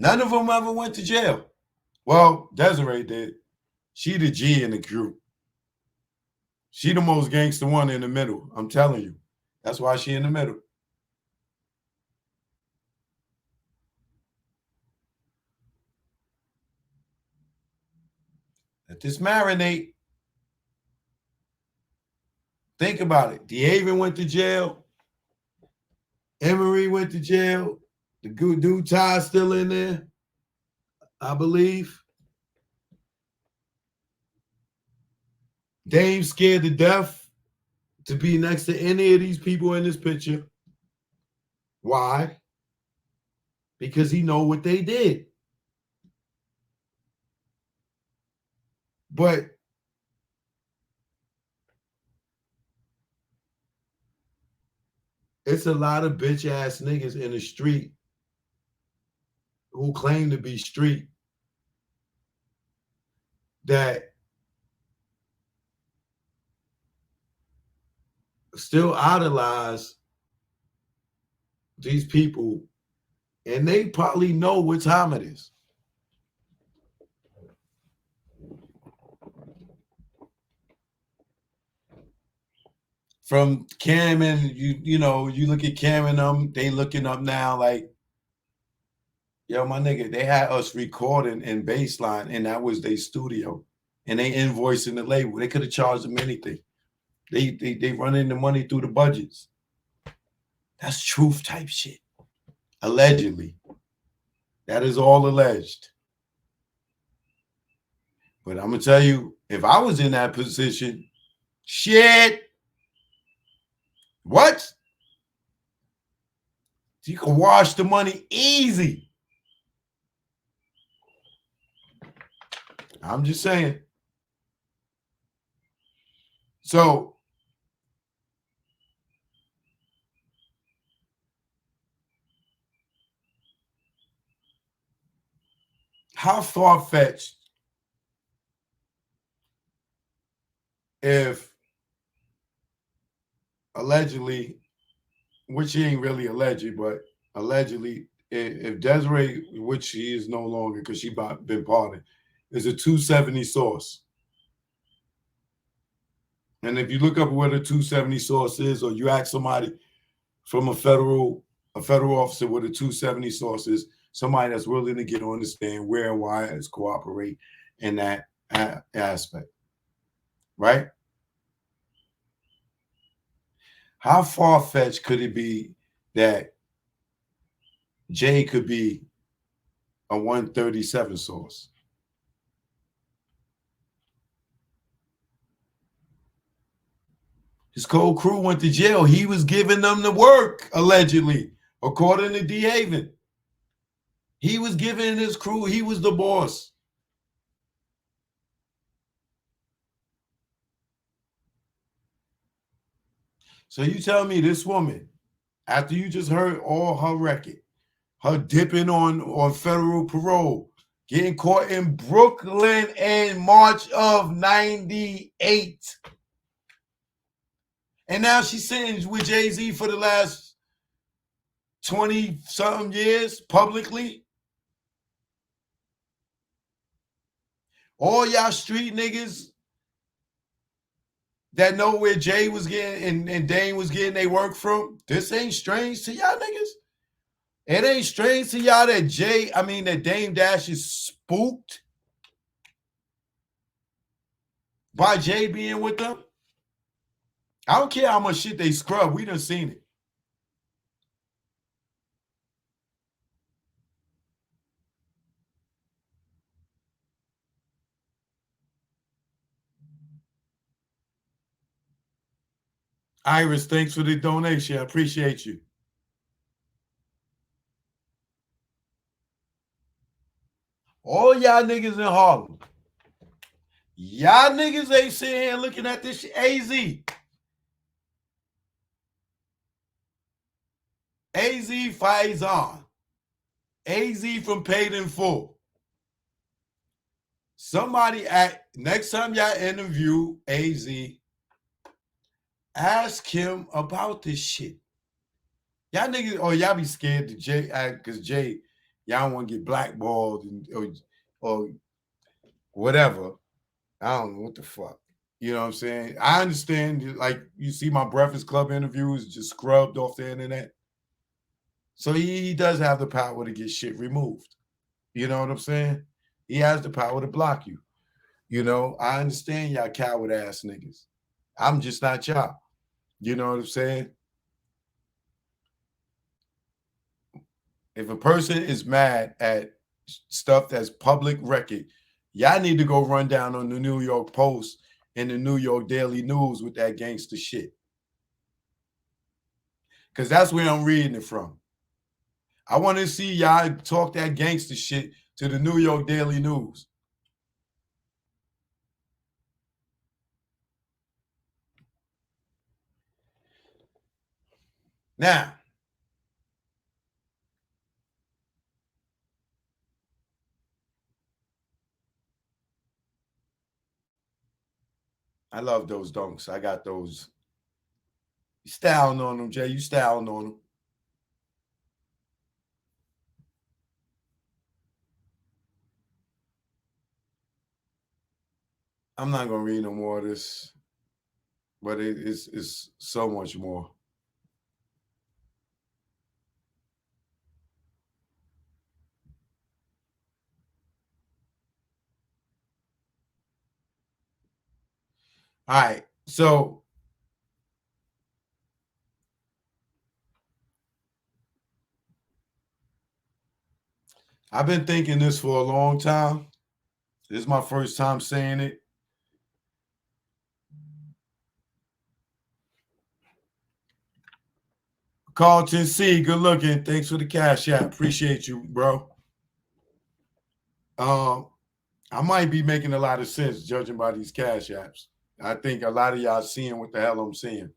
None of them ever went to jail. Well, Desiree did. She the G in the group. She the most gangster one in the middle. I'm telling you. That's why she in the middle. Let this marinate. Think about it. DeAven went to jail. Emery went to jail. The good dude Ty's still in there, I believe. Dame scared to death to be next to any of these people in this picture. Why? Because he know what they did. But it's a lot of bitch ass niggas in the street who claim to be street that still idolize these people, and they probably know what time it is. From Cam and you look at Cam and them, they looking up now like, yo, my nigga, they had us recording in Baseline, and that was their studio, and they invoicing the label. They could have charged them anything. They running the money through the budgets. That's truth type shit. Allegedly. That is all alleged. But I'm gonna tell you, if I was in that position, shit. What? You can wash the money easy. I'm just saying. So how far-fetched if allegedly, which she ain't really alleged, but allegedly, if Desiree, which she is no longer because she been pardoned, is a 270 source. And if you look up where the 270 source is, or you ask somebody from a federal officer what a 270 source is, somebody that's willing to get on the stand where and why is cooperate in that aspect, right? How far-fetched could it be that Jay could be a 137 source? His whole crew went to jail. He was giving them the work, allegedly, according to DeHaven. He was giving his crew, he was the boss. So you tell me this woman, after you just heard all her record, her dipping on federal parole, getting caught in Brooklyn in March of 98. And now she's sitting with Jay-Z for the last 20-something years publicly. All y'all street niggas that know where Jay was getting and Dame was getting their work from, this ain't strange to y'all niggas. It ain't strange to y'all that that Dame Dash is spooked by Jay being with them. I don't care how much shit they scrub. We done seen it. Iris, thanks for the donation. I appreciate you. All y'all niggas in Harlem. Y'all niggas ain't sitting here looking at this shit. AZ fights on. AZ from Paid in Full. Somebody next time y'all interview AZ, ask him about this shit. Y'all niggas, or y'all be scared to Jay, because Jay, y'all want to get blackballed or whatever. I don't know what the fuck. You know what I'm saying? I understand, like, you see my Breakfast Club interviews just scrubbed off the internet. So he does have the power to get shit removed. You know what I'm saying? He has the power to block you. You know, I understand y'all coward ass niggas. I'm just not y'all. You know what I'm saying? If a person is mad at stuff that's public record, y'all need to go run down on the New York Post and the New York Daily News with that gangster shit. Because that's where I'm reading it from. I want to see y'all talk that gangster shit to the New York Daily News. Now, I love those dunks. I got those. You styling on them, Jay. You styling on them. I'm not gonna read no more of this, but it's so much more. All right, so I've been thinking this for a long time. This is my first time saying it. Carlton C, good looking. Thanks for the cash app. Appreciate you, bro. Um, I might be making a lot of sense judging by these cash apps. I think a lot of y'all seeing what the hell I'm seeing.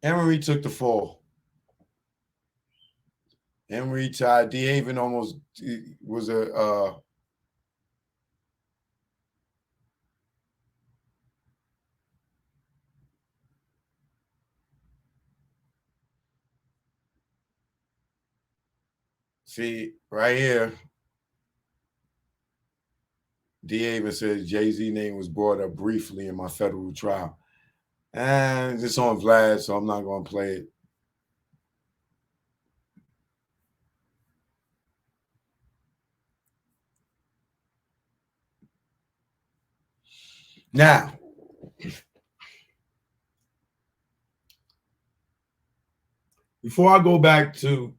Emery took the fall. Emery tied. D. Haven almost was a see right here. D. Haven says Jay-Z name was brought up briefly in my federal trial. And it's on Vlad, so I'm not going to play it. Now, before I go back to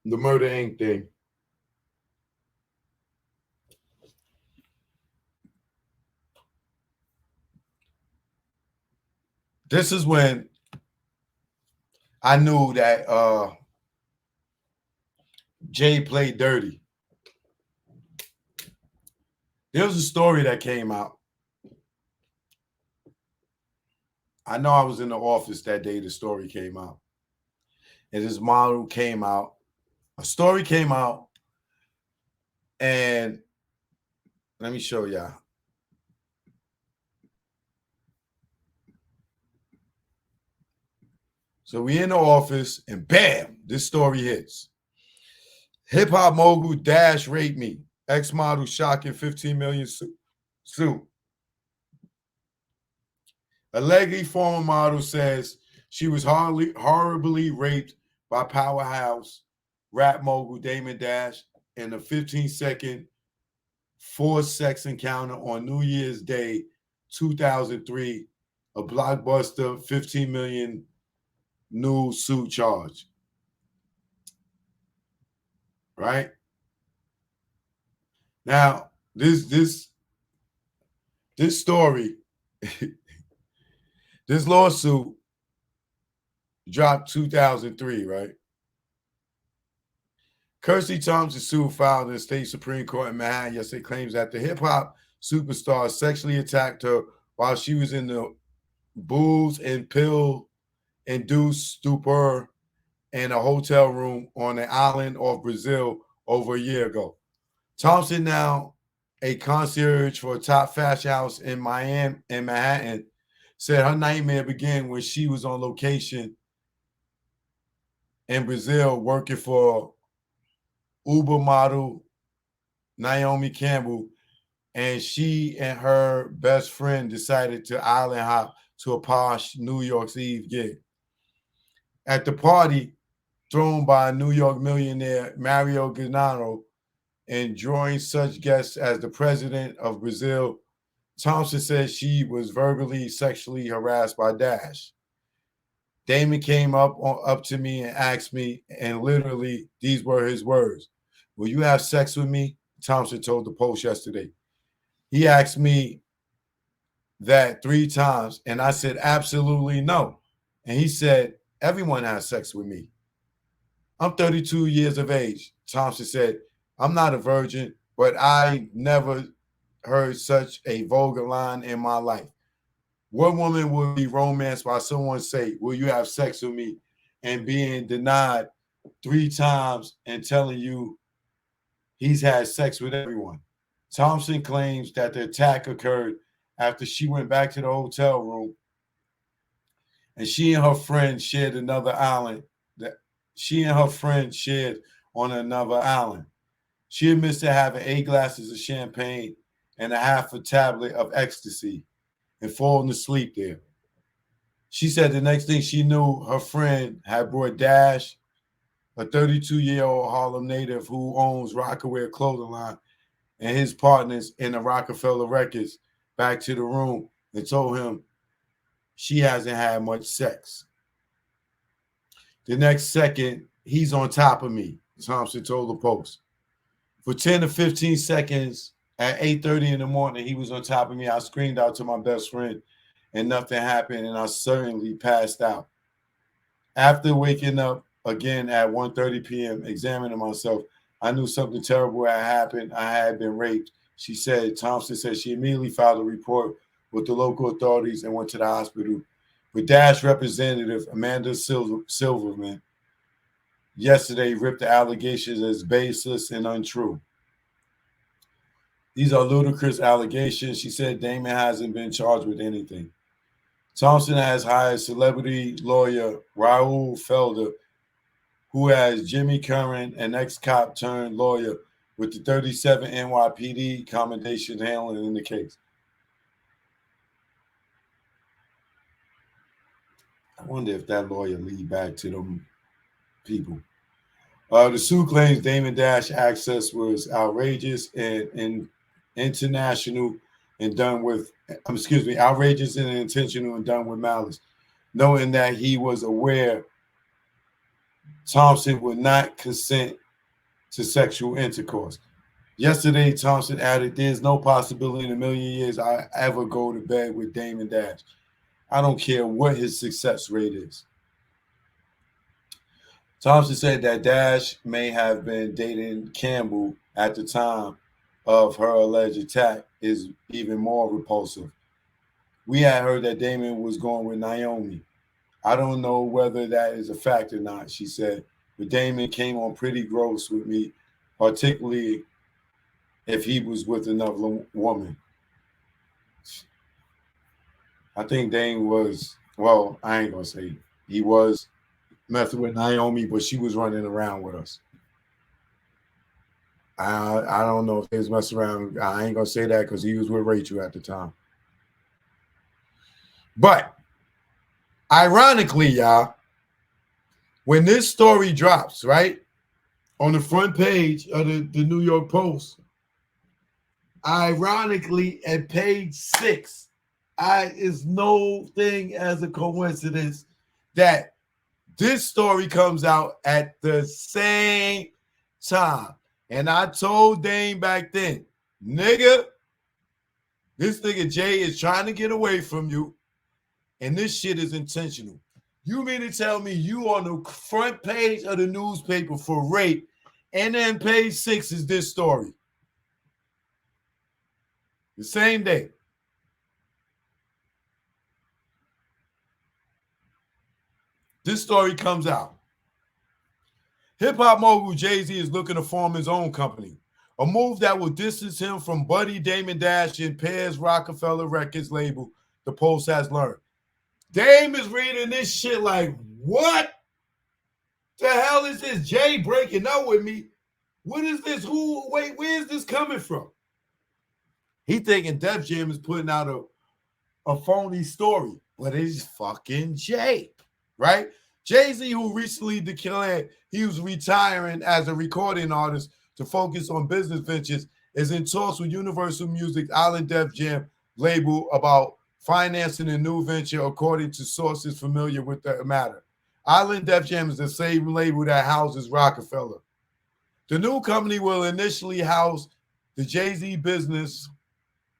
the Murder Inc. thing, this is when I knew that Jay played dirty. There was a story that came out. I know I was in the office that day the story came out. And this model came out. A story came out, and let me show y'all. So we in the office, and bam, this story hits. Hip hop mogul Dash raped me. Ex-model shocking 15 million suit. Allegedly, former model says she was horribly raped by powerhouse rap mogul Damon Dash in a 15-second forced sex encounter on New Year's Day, 2003, a blockbuster 15 million new suit charge. Right? Now, this story, this lawsuit dropped 2003, right? Kirstie Thompson suit filed in the state Supreme Court in Manhattan yesterday claims that the hip hop superstar sexually attacked her while she was in the booze and pill induced stupor in a hotel room on an island off Brazil over a year ago. Thompson, now a concierge for a top fashion house in Manhattan, said her nightmare began when she was on location in Brazil working for Uber model Naomi Campbell, and she and her best friend decided to island hop to a posh New York's Eve gig. At the party, thrown by New York millionaire Mario Gennaro, and drawing such guests as the president of Brazil, Thompson said she was verbally, sexually harassed by Dash. Damon came up to me and asked me, and literally these were his words: "Will you have sex with me?" Thompson told the Post yesterday. He asked me that 3 times, and I said absolutely no. And he said, "Everyone has sex with me. I'm 32 years of age." Thompson said, "I'm not a virgin, but I never heard such a vulgar line in my life. What woman would be romanced by someone say, 'Will you have sex with me?' and being denied 3 times and telling you he's had sex with everyone?" Thompson claims that the attack occurred after she went back to the hotel room and she and her friend shared another island that she and her friend shared on another island. She admits to having 8 glasses of champagne and a half a tablet of ecstasy and falling asleep there. She said the next thing she knew, her friend had brought Dash, a 32-year-old Harlem native who owns Roc-A-Fella clothing line, and his partners in the Roc-A-Fella Records back to the room and told him she hasn't had much sex. The next second, he's on top of me, Thompson told the Post. For 10 to 15 seconds at 8:30 in the morning, he was on top of me. I screamed out to my best friend and nothing happened, and I certainly passed out. After waking up again at 1:30 p.m., examining myself, I knew something terrible had happened. I had been raped, she said. Thompson said she immediately filed a report with the local authorities and went to the hospital. But Dash representative Amanda Silverman yesterday ripped the allegations as baseless and untrue. These are ludicrous allegations. She said Damon hasn't been charged with anything. Thompson has hired celebrity lawyer Raul Felder, who has Jimmy Curran, an ex-cop turned lawyer with the 37 NYPD commendation handling in the case. I wonder if that lawyer lead back to them people. The suit claims Damon Dash access was outrageous and international and done with, outrageous and intentional and done with malice, knowing that he was aware Thompson would not consent to sexual intercourse. Yesterday, Thompson added, "There's no possibility in a million years I ever go to bed with Damon Dash. I don't care what his success rate is." Thompson said that Dash may have been dating Campbell at the time of her alleged attack is even more repulsive. "We had heard that Damon was going with Naomi. I don't know whether that is a fact or not," she said, "but Damon came on pretty gross with me, particularly if he was with another woman." I think Dame was, well, I ain't gonna say he was messing with Naomi, but she was running around with us. I don't know if he was messing around. I ain't gonna say that because he was with Rachel at the time. But ironically, y'all, when this story drops, right, on the front page of the New York Post, ironically, at page 6, is no thing as a coincidence that this story comes out at the same time. And I told Dane back then, nigga, this nigga Jay is trying to get away from you, and this shit is intentional. You mean to tell me you on the front page of the newspaper for rape, and then page 6 is this story? The same day. This story comes out. Hip-hop mogul Jay-Z is looking to form his own company, a move that will distance him from buddy Damon Dash and Pear's Roc-A-Fella Records label, the Post has learned. Dame is reading this shit like, what the hell is this? Jay breaking up with me. What is this? Wait, where is this coming from? He thinking Def Jam is putting out a phony story, but it's fucking Jay, right? Jay-Z, who recently declared he was retiring as a recording artist to focus on business ventures, is in talks with Universal Music's Island Def Jam label about financing a new venture, according to sources familiar with the matter. Island Def Jam is the same label that houses Roc-A-Fella. The new company will initially house the Jay-Z business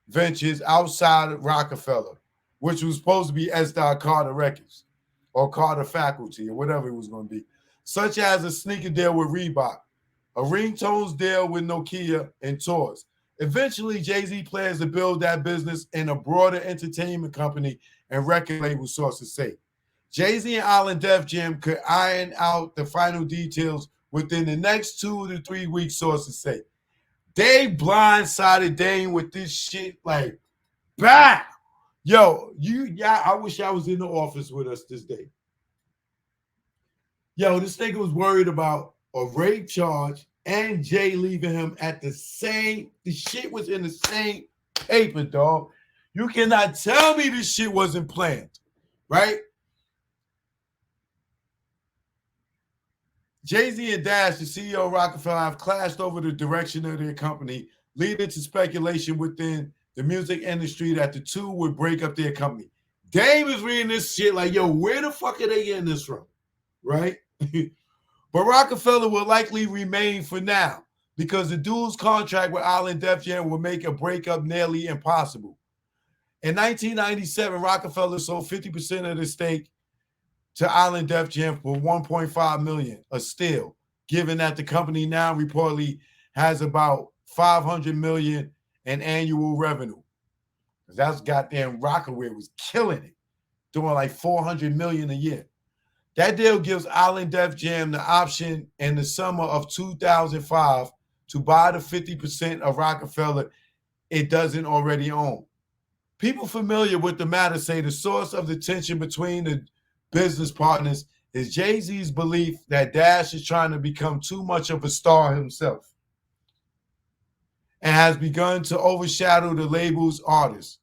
ventures outside of Roc-A-Fella, which was supposed to be S. Carter Records or Carter Faculty or whatever it was going to be, such as a sneaker deal with Reebok, a ringtones deal with Nokia, and tours. Eventually, Jay-Z plans to build that business in a broader entertainment company and record label, sources say. Jay-Z and Island Def Jam could iron out the final details within the next 2 to 3 weeks, sources say. They blindsided Dame with this shit like, bah! Yo, I wish I was in the office with us this day. Yo, this nigga was worried about a rape charge and Jay leaving him at the shit was in the same paper, dog. You cannot tell me this shit wasn't planned, right? Jay-Z and Dash, the CEO of Roc-A-Fella, have clashed over the direction of their company, leading to speculation within the music industry that the two would break up their company. Dame is reading this shit like, yo, where the fuck are they getting this from? Right? But Roc-A-Fella will likely remain for now because the dude's contract with Island Def Jam will make a breakup nearly impossible. In 1997, Roc-A-Fella sold 50% of the stake to Island Def Jam for $1.5 million, a steal, given that the company now reportedly has about $500 million in annual revenue. That's goddamn Rockaway was killing it, doing like $400 million a year. That deal gives Island Def Jam the option in the summer of 2005 to buy the 50% of Roc-A-Fella it doesn't already own. People familiar with the matter say the source of the tension between the business partners is Jay-Z's belief that Dash is trying to become too much of a star himself and has begun to overshadow the label's artists.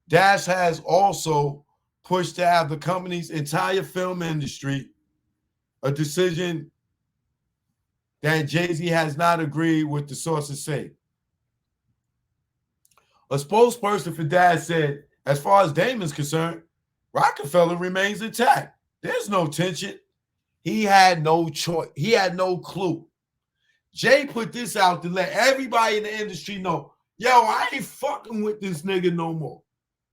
Dash has also pushed to have the company's entire film industry, a decision that Jay-Z has not agreed with, the sources say. A spokesperson for Dash said, as far as Damon's concerned, Roc-A-Fella remains intact. There's no tension. He had no choice. He had no clue. Jay put this out to let everybody in the industry know, yo, I ain't fucking with this nigga no more.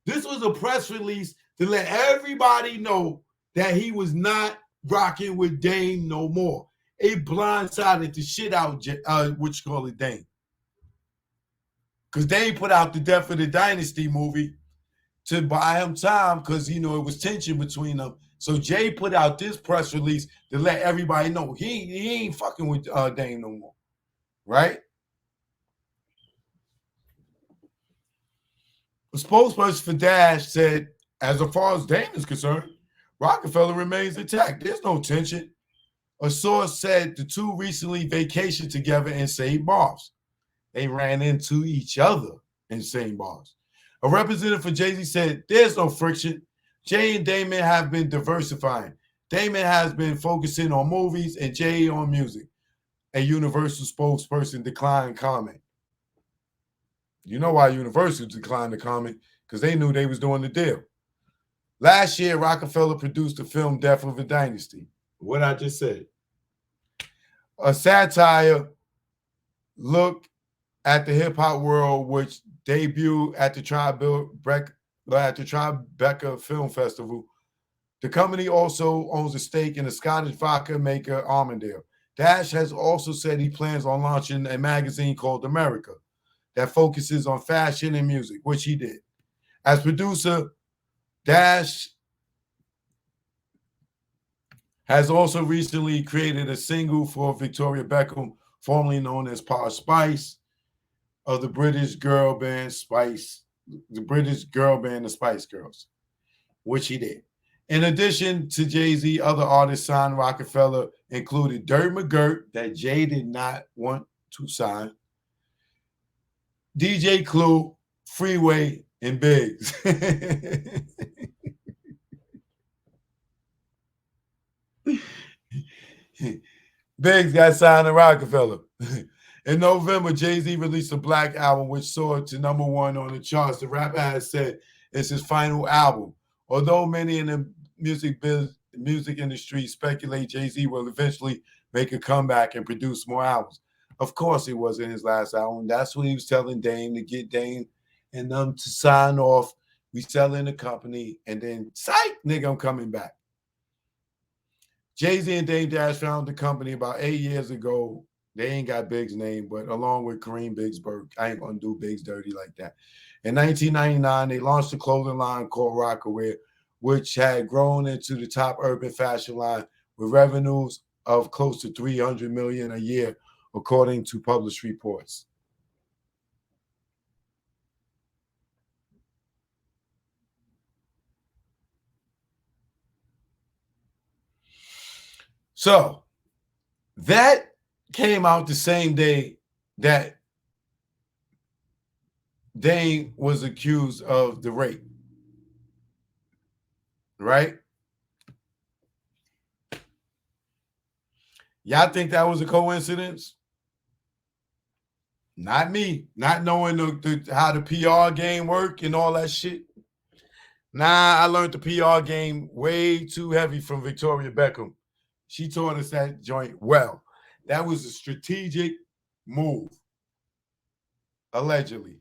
This was a press release to let everybody know that he was not rocking with Dame no more. It blindsided the shit out, Dame. Because Dame put out the Death of the Dynasty movie to buy him time because, it was tension between them. So Jay put out this press release to let everybody know he ain't fucking with Dame no more, right? The spokesperson for Dash said, as far as Dame is concerned, Roc-A-Fella remains intact. There's no tension. A source said the two recently vacationed together in St. Bars. They ran into each other in St. Bars. A representative for Jay-Z said, there's no friction. Jay and Damon have been diversifying. Damon has been focusing on movies and Jay on music. A Universal spokesperson declined comment. You know why Universal declined to comment? Because they knew they was doing the deal. Last year, Roc-A-Fella produced the film Death of a Dynasty. What I just said. A satire look at the hip-hop world, which debuted at the Tribeca Film Festival. The company also owns a stake in the Scottish vodka maker Armadale. Dash has also said he plans on launching a magazine called America that focuses on fashion and music, which he did. As producer, Dash has also recently created a single for Victoria Beckham, formerly known as Posh Spice, of the British girl band the Spice Girls. which he did. In addition to Jay-Z, other artists signed Roc-A-Fella included Dirt McGirt, that Jay did not want to sign, DJ Clue, Freeway, and Biggs. Biggs got signed to Roc-A-Fella. In November, Jay-Z released a Black album, which soared to #1 on the charts. The rapper has said it's his final album. Although many in the music industry speculate Jay-Z will eventually make a comeback and produce more albums. Of course, it wasn't his last album. That's what he was telling Dame, to get Dame and them to sign off. We selling the company, and then, psych, nigga, I'm coming back. Jay-Z and Dame Dash founded the company about 8 years ago. They ain't got Biggs' name, but along with Kareem Biggsburg, I ain't gonna do Biggs dirty like that. In 1999, they launched a clothing line called Rocawear, which had grown into the top urban fashion line with revenues of close to $300 million a year, according to published reports. So that came out the same day that Dame was accused of the rape, right? Y'all think that was a coincidence? Not me. Not knowing how the PR game work and all that shit. Nah, I learned the PR game way too heavy from Victoria Beckham. She taught us that joint well. That was a strategic move, allegedly.